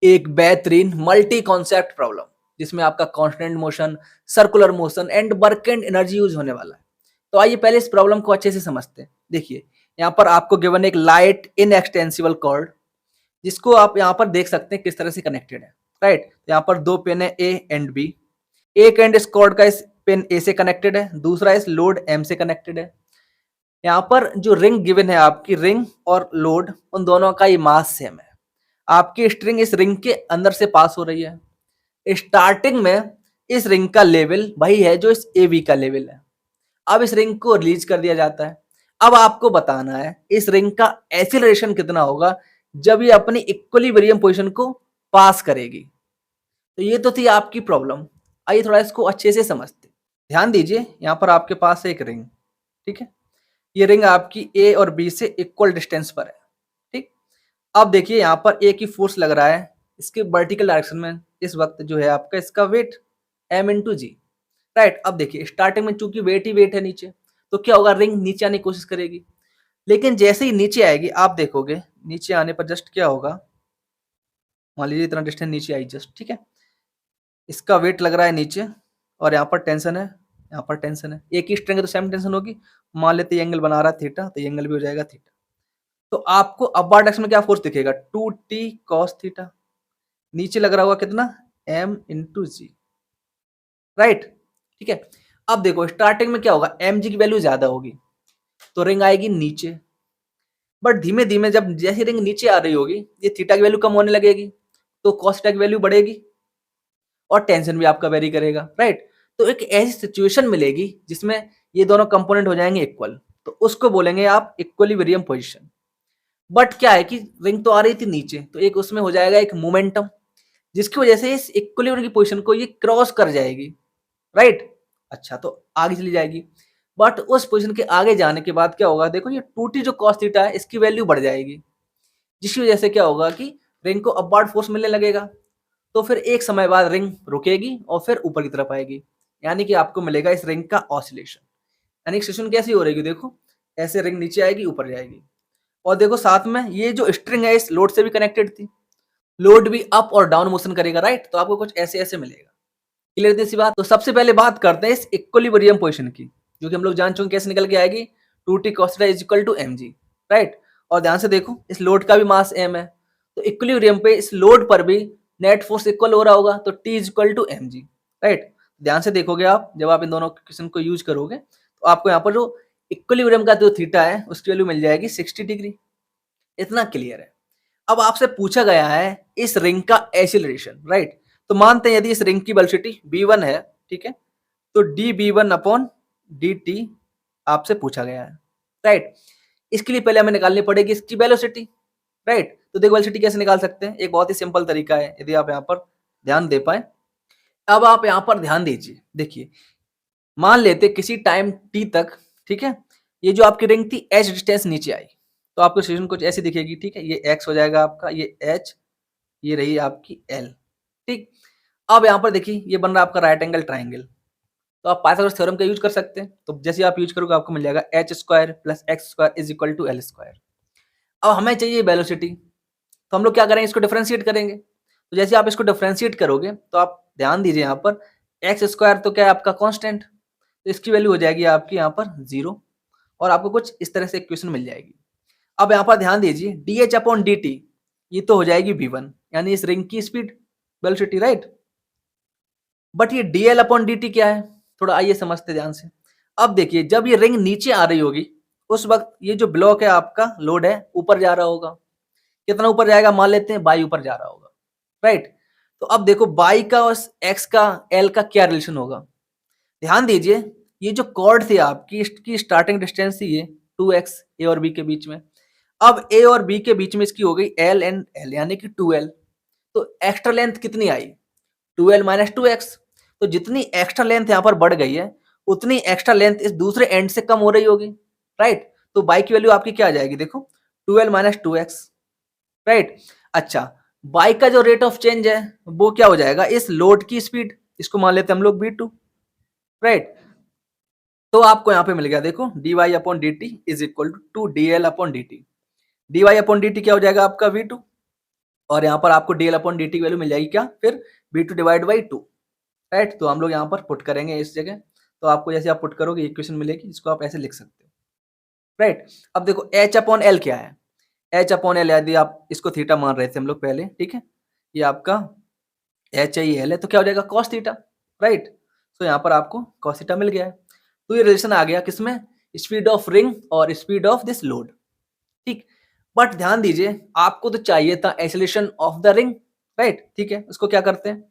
एक बेहतरीन multi concept problem जिसमें आपका constant motion, circular motion and work and energy use होने वाला है। तो आइए पहले इस प्रॉब्लम को अच्छे से समझते हैं। देखिए, यहाँ पर आपको गिवन एक लाइट इनएक्सटेंसिबल कॉर्ड, जिसको आप यहाँ पर देख सकते हैं किस तरह से कनेक्टेड है, राइट। यहाँ पर दो पेन है, ए एंड बी। एक एंड इस कॉर्ड का इस पेन ए से कनेक्टेड है, दूसरा इस लोड एम से कनेक्टेड है। यहाँ पर जो रिंग गिवन है, आपकी रिंग और लोड, उन दोनों का ये मास सेम है। आपकी स्ट्रिंग इस रिंग के अंदर से पास हो रही है। स्टार्टिंग में इस रिंग का लेवल वही है जो इस ए बी का लेवल है। अब इस रिंग को रिलीज कर दिया जाता है। अब आपको बताना है इस रिंग का एक्सीलरेशन कितना होगा जब ये अपनी इक्विलिब्रियम पोजीशन को पास करेगी। तो ये तो थी आपकी प्रॉब्लम। आइए थोड़ा इसको अच्छे से समझते हैं। ध्यान दीजिए, यहाँ पर आपके पास है एक रिंग, ठीक है। ये रिंग आपकी ए और बी से इक्वल डिस्टेंस पर है, ठीक। अब देखिए, यहाँ पर ए की फोर्स लग रहा है इसके वर्टिकल डायरेक्शन में, इस वक्त जो है आपका इसका वेट एम इंटू जी, राइट। अब देखिए, स्टार्टिंग में चूंकि वेट ही वेट है नीचे, तो क्या होगा, रिंग नीचे आने की कोशिश करेगी। लेकिन जैसे ही नीचे आएगी, आप देखोगे नीचे आने पर जस्ट क्या होगा, मान लीजिए इतना डिस्टेंस नीचे आई जस्ट, ठीक है। इसका वेट लग रहा है नीचे और यहाँ पर टेंशन है, यहाँ पर टेंशन है। एक ही स्ट्रिंग है तो सेम टेंशन होगी। मान लेते हैं एंगल बना रहा है थीटा, तो ये एंगल भी हो जाएगा थीटा। तो आपको अपवर्ड डायरेक्शन में क्या फोर्स दिखेगा, 2t cos थीटा। नीचे लग रहा होगा कितना, m इंटू जी, राइट, ठीक है। अब देखो, स्टार्टिंग में क्या होगा, mg की वैल्यू ज्यादा होगी तो रिंग आएगी नीचे। बट धीमे धीमे जब जैसे रिंग नीचे आ रही होगी, ये थीटा की वैल्यू कम होने लगेगी, तो cos थीटा की वैल्यू बढ़ेगी और टेंशन भी आपका वेरी करेगा, राइट। तो एक ऐसी सिचुएशन मिलेगी जिसमें ये दोनों कंपोनेंट हो जाएंगे इक्वल, तो उसको बोलेंगे आप इक्विलिब्रियम पोजीशन। बट क्या है कि रिंग तो आ रही थी नीचे, तो एक उसमें हो जाएगा एक मोमेंटम, जिसकी वजह से इस इक्विलिब्रियम की पोजीशन को ये क्रॉस कर जाएगी, राइट। अच्छा, तो आगे चली जाएगी। बट उस पोजीशन के आगे जाने के बाद क्या होगा, देखो ये 2t जो cos थीटा है इसकी वैल्यू बढ़ जाएगी, जिसकी वजह से क्या होगा कि रिंग को अपवर्ड फोर्स मिलने लगेगा। तो फिर एक समय बाद रिंग रुकेगी और फिर ऊपर की तरफ आएगी, यानी कि आपको मिलेगा इस रिंग का ऑसिलेशन। यानी सिचुएशन कैसी हो रहेगी, देखो ऐसे रिंग नीचे आएगी ऊपर जाएगी। और देखो साथ में ये जो स्ट्रिंग है इस लोड से भी कनेक्टेड थी, लोड भी अप और डाउन मोशन करेगा, राइट। तो आपको कुछ ऐसे ऐसे मिलेगा। क्लियर थी इसी बात। तो सबसे पहले बात करते हैं इस इक्विलिब्रियम पोजीशन की, जो कि हम लोग जान चुके कैसे निकल के आएगी, 2t cos theta is equal to mg, right. और ध्यान से देखो, इस लोड का भी मास m है, तो इक्विलिब्रियम पे इस लोड पर भी नेट फोर्स इक्वल हो रहा होगा, तो t is equal to mg, right. ध्यान से देखोगे आप, जब आप इन दोनों क्वेश्चन को यूज करोगे तो आपको यहाँ पर जो इक्विलिब्रियम का जो थीटा है उसकी वैल्यू मिल जाएगी 60 डिग्री। इतना क्लियर है। अब आपसे पूछा गया है इस रिंग का एक्सीलरेशन, राइट। तो मानते हैं यदि इस रिंग की वेलोसिटी v1 है, ठीक है, तो dv1 अपॉन dt आपसे पूछा गया है, राइट। इसके लिए पहले हमें निकालनी पड़ेगी इसकी वेलोसिटी, राइट। तो देखो वेलोसिटी कैसे निकाल सकते हैं, एक बहुत ही सिंपल तरीका है, यदि आप यहाँ पर ध्यान दे पाए। अब आप यहाँ पर ध्यान दीजिए, देखिए मान लेते किसी टाइम t तक, ठीक है, ये जो आपकी रिंग थी h डिस्टेंस नीचे आई, तो आपको सिचुएशन कुछ ऐसी दिखेगी, ठीक है। ये x हो जाएगा आपका, ये h, ये रही आपकी l, ठीक। अब यहाँ पर देखिए ये बन रहा है आपका राइट एंगल ट्राइंगल, तो आप पाइथागोरस थ्योरम का यूज कर सकते हैं। तो जैसे आप यूज करोगे आपको मिल जाएगा h square plus x square is equal to l square. अब हमें चाहिए वेलोसिटी, तो हम लोग क्या करेंगे, इसको डिफरेंशिएट करेंगे। तो जैसे आप इसको डिफरेंशिएट करोगे तो आप ध्यान दीजिए, यहाँ पर एक्स स्क्वायर तो क्या है आपका कांस्टेंट, तो इसकी वैल्यू हो जाएगी आपकी यहाँ पर 0, और आपको कुछ इस तरह से इक्वेशन मिल जाएगी। अब यहाँ पर ध्यान दीजिए, D H upon D T, ये तो हो जाएगी v1, यानी इस रिंग की स्पीड वेलोसिटी, राइट। बट ये D L upon D T क्या है, थोड़ा आइए समझते ध्यान से। अब देखिए, जब ये रिंग नीचे आ रही होगी उस वक्त ये जो ब्लॉक है आपका लोड है ऊपर जा रहा होगा। कितना ऊपर जाएगा, मान लेते हैं बाई ऊपर जा रहा होगा, राइट। तो अब देखो बाई का और एक्स का एल का क्या रिलेशन होगा, ध्यान दीजिए। ये जो कॉर्ड थी आपकी, इसकी स्टार्टिंग डिस्टेंस थी ये 2x ए और बी के बीच में। अब ए और बी के बीच में इसकी हो गई एल एंड एल, यानी कि 2l। तो एक्स्ट्रा लेंथ कितनी आई, 2l माइनस 2x। तो जितनी एक्स्ट्रा लेंथ यहाँ पर बढ़ गई है उतनी एक्स्ट्रा लेंथ इस दूसरे एंड से कम हो रही होगी, राइट। तो बाई की वैल्यू आपकी क्या आ जाएगी, देखो 2l माइनस 2x, राइट। अच्छा, बाइक का जो रेट ऑफ चेंज है वो क्या हो जाएगा, इस लोड की स्पीड, इसको मान लेते हैं हम लोग v2, राइट। तो आपको यहाँ पे मिल गया, देखो dy upon D T is equal to D L upon D T. D Y upon D T क्या हो जाएगा आपका v2, और यहाँ पर आपको dl अपॉन dt की वैल्यू मिल जाएगी क्या, फिर v2 डिवाइड बाई 2, राइट। तो हम लोग यहाँ पर पुट करेंगे इस जगह, तो आपको जैसे आप पुट करोगे इक्वेशन मिलेगी, इसको आप ऐसे लिख सकते हो, राइट। अब देखो h अपॉन एल क्या है, h अपॉन एल यदि आप इसको थीटा मान रहे थे हम लोग पहले, ठीक है, ये आपका h है, ये एल है, तो क्या हो जाएगा cos थीटा, राइट। तो यहाँ पर आपको cos थीटा मिल गया है। तो ये रिलेशन आ गया किसमें, स्पीड ऑफ रिंग और स्पीड ऑफ दिस लोड, ठीक। बट ध्यान दीजिए आपको तो चाहिए था acceleration of the ring, right, ठीक है। उसको क्या करते हैं,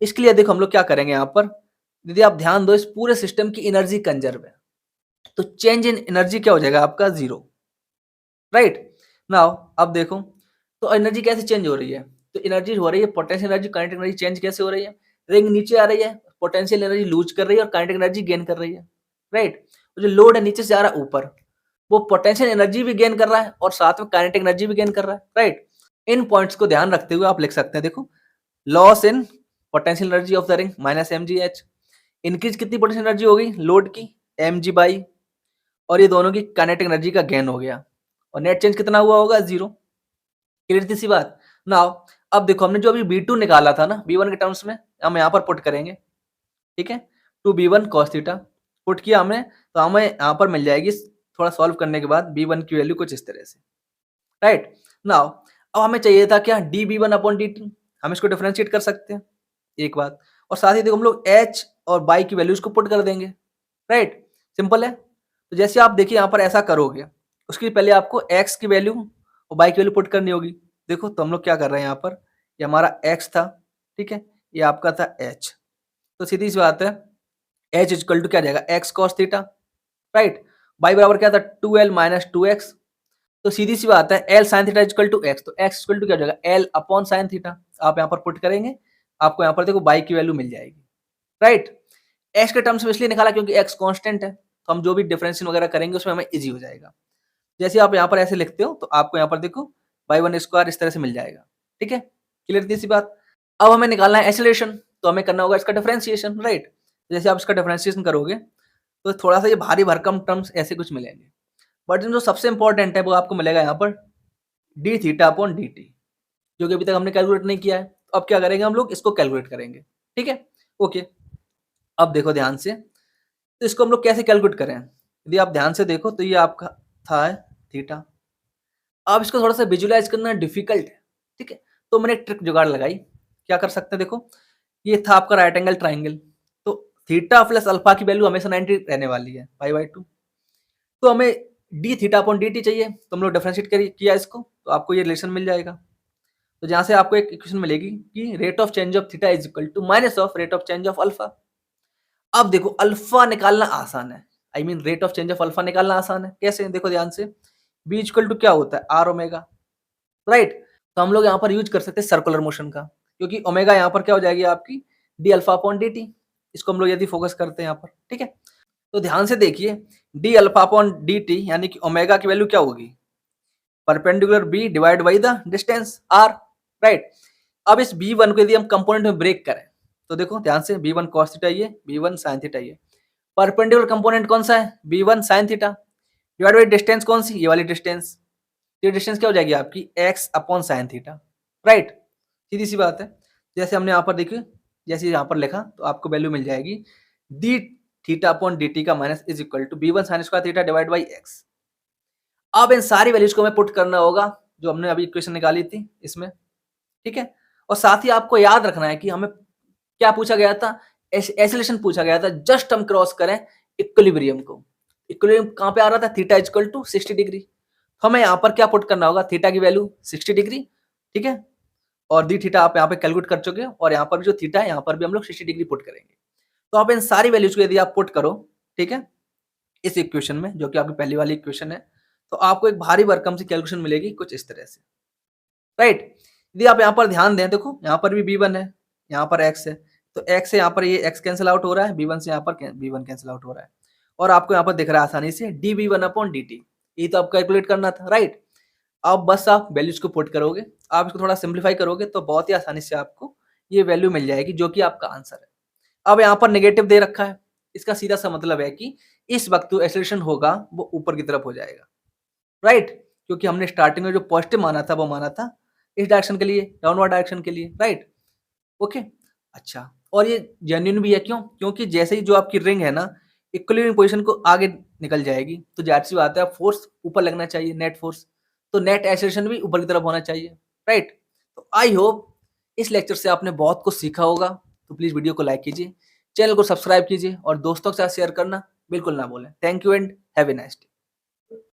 इसके लिए देखो हम लोग क्या करेंगे यहाँ पर, यदि आप ध्यान दो इस पूरे सिस्टम की एनर्जी कंजर्व है, तो चेंज इन एनर्जी क्या हो जाएगा आपका 0, राइट। नाउ अब देखो तो एनर्जी कैसे चेंज हो रही है, तो एनर्जी हो रही है potential energy kinetic energy change कैसे हो रही है, रिंग नीचे आ रही है, पोटेंशियल एनर्जी लूज कर रही है और काइनेटिक एनर्जी गेन कर रही है, राइट। जो लोड है नीचे से आ रहा है ऊपर, वो पोटेंशियल एनर्जी भी गेन कर रहा है और साथ में काइनेटिक एनर्जी भी गेन कर रहा है, राइट। इन पॉइंट्स को ध्यान रखते हुए आप लिख सकते हैं, देखो loss in potential energy of the ring minus mgh, increase कितनी पोटेंशियल एनर्जी हो गई लोड की mg बाई, और ये दोनों की काइनेटिक एनर्जी का गेन हो गया, और नेट चेंज कितना हुआ होगा 0, क्लियर थी सी बात। नाउ अब देखो हमने जो अभी b2 निकाला था ना b1 के टर्म्स में, हम यहाँ पर पुट करेंगे, ठीक है, 2b1 cos थीटा पुट किया हमने, तो हमें यहाँ पर मिल जाएगी थोड़ा सॉल्व करने के बाद b1 की वैल्यू कुछ इस तरह से, राइट। नाउ अब हमें चाहिए था क्या db1 अपॉन dt, हम इसको डिफरेंशिएट कर सकते हैं एक बात, और साथ ही देखो हम लोग h और y की वैल्यूज को पुट कर देंगे, राइट, सिंपल है। तो जैसे आप देखिए यहाँ पर ऐसा करोगे, उसके पहले आपको x की वैल्यू और y की वैल्यू पुट करनी होगी। देखो तो हम लोग क्या कर रहे हैं यहाँ पर, ये हमारा x था, ठीक है, ये आपका था h, तो सीधी सी बात है h इक्वल टू क्या जाएगा x cos theta, right, y बराबर क्या था 2l माइनस 2x, तो सीधी सी बात है l sin theta equal to x, तो x इक्वल टू क्या हो जाएगा l अपॉन sin थीटा, आप यहाँ पर पुट करेंगे, आपको यहाँ पर देखो y की वैल्यू मिल जाएगी, राइट। x के टर्म्स में इसलिए निकाला क्योंकि x कांस्टेंट है, तो हम जो भी डिफरेंशिएशन वगैरह करेंगे उसमें हमें इजी हो जाएगा। जैसे आप यहाँ पर ऐसे लिखते हो तो आपको यहाँ पर देखो y1 स्क्वायर इस तरह से मिल जाएगा, ठीक है, क्लियर थी सी बात। अब हमें निकालना है एक्सेलरेशन, तो हमें करना होगा इसका डिफरेंशिएशन, राइट। जैसे आप इसका डिफरेंशिएशन करोगे तो थोड़ा सा ये भारी भरकम टर्म्स ऐसे कुछ मिलेंगे, बट जो सबसे इंपॉर्टेंट है वो आपको मिलेगा यहाँ पर D theta upon D T, जो कि अभी तक हमने कैलकुलेट नहीं किया है। तो अब क्या करेंगे हम लोग इसको कैलकुलेट करेंगे, ठीक है, ओके। अब देखो ध्यान से, तो इसको हम लोग कैसे कैलकुलेट करें, यदि आप ध्यान से देखो तो ये आपका था थीटा, अब इसको थोड़ा सा विजुलाइज करना डिफिकल्ट है, ठीक है, तो मैंने एक ट्रिक जुगाड़ लगाई, क्या कर सकते हैं, देखो ये था आपका राइट एंगल ट्राइंगल, तो थीटा प्लस अल्फा की वैल्यू हमेशा 90 रहने वाली है पाई/2, तो हमें D theta upon D T चाहिए, तो हम लोग डिफरेंशिएट किया इसको, तो आपको ये रिलेशन मिल जाएगा। तो जहां से आपको एक इक्वेशन मिलेगी कि rate of change of theta is equal to minus of rate of change of alpha. अब देखो अल्फा निकालना आसान है, I mean rate of change of alpha निकालना आसान है, कैसे, देखो ध्यान से, बी इक्वल टू क्या होता है आर ओमेगा, राइट। तो हम लोग यहाँ पर यूज कर सकते हैं सर्कुलर मोशन का, क्योंकि ओमेगा यहाँ पर क्या हो जाएगी आपकी D alpha upon D T, इसको हम लोग यदि फोकस करते हैं यहाँ पर, ठीक है। तो ध्यान से देखिए D alpha upon D T यानी कि ओमेगा की वैल्यू क्या होगी, perpendicular B divide by the distance R, right. अब इस b1 को यदि हम कंपोनेंट में ब्रेक करें तो देखो ध्यान से b1 cos थीटा ये b1 sin थीटा ये, परपेंडिकुलर कंपोनेंट कौन सा है b1 sin theta divide by distance कौन सी ये वाली डिस्टेंस, ये डिस्टेंस क्या हो जाएगी आपकी x upon sin theta, right, सीधी सी बात है। जैसे हमने यहाँ पर देखिए, जैसे यहाँ पर लिखा तो आपको वैल्यू मिल जाएगी D theta upon D T का minus is equal to b1 sin square theta divide by x। अब इन सारी वैल्यूज को हमें पुट करना होगा जो हमने अभी इक्वेशन निकाली थी इसमें, ठीक है। और साथ ही आपको याद रखना है कि हमें क्या पूछा गया था, एक्सेलरेशन पूछा गया था, जस्ट हम क्रॉस करें इक्विलिब्रियम को, इक्विलिब्रियम कहाँ पे आ रहा था थीटा इक्वल टू 60 डिग्री, तो हमें यहाँ पर क्या पुट करना होगा थीटा की वैल्यू 60 डिग्री, ठीक है, और डी थीटा आप यहाँ पे कैलकुलेट कर चुके हो, और यहाँ पर जो थीटा है यहाँ पर भी हम लोग 60 डिग्री पुट करेंगे। तो आप इन सारी वैल्यूज को यदि आप पुट करो, ठीक है, इस इक्वेशन में जो कि आपकी पहली वाली इक्वेशन है, तो आपको एक भारी भरकम सी कैलकुलेशन मिलेगी कुछ इस तरह से, राइट। यदि आप यहाँ पर ध्यान दें, देखो यहाँ पर भी b1 है, यहाँ पर x है, तो x से यहाँ पर ये x कैंसिल आउट हो रहा है, b1 से यहाँ पर b1 कैंसिल आउट हो रहा है, और आपको यहाँ पर दिख रहा है आसानी से db1 अपॉन dt, ये तो आप कैलकुलेट करना था, राइट। अब बस आप वैल्यूज को पुट करोगे, आप इसको थोड़ा सिंप्लीफाई करोगे तो बहुत ही आसानी से आपको ये वैल्यू मिल जाएगी जो कि आपका आंसर है। अब यहाँ पर नेगेटिव दे रखा है, इसका सीधा सा मतलब है कि इस वक्त जो एक्सेलरेशन होगा वो ऊपर की तरफ हो जाएगा, राइट, क्योंकि हमने स्टार्टिंग में जो पॉजिटिव माना था वो माना था इस डायरेक्शन के लिए, डाउनवर्ड डायरेक्शन के लिए, राइट? ओके, अच्छा, और ये जेन्युइन भी है, क्यों? क्योंकि जैसे ही जो आपकी रिंग है ना, इक्विलिब्रियम पोजीशन को आगे निकल जाएगी, तो ज़ाहिर-सी बात है, अब फोर्स ऊपर लगना चाहिए, नेट फोर्स, तो नेट एक्सेलरेशन भी ऊपर की तरफ होना चाहिए, राइट? तो आई होप इस लेक्चर से आपने बहुत कुछ सीखा होगा, तो प्लीज़ वीडियो को लाइक कीजिए, चैनल को सब्सक्राइब कीजिए और दोस्तों के साथ शेयर करना बिल्कुल ना भूलें। Thank you and have a nice day.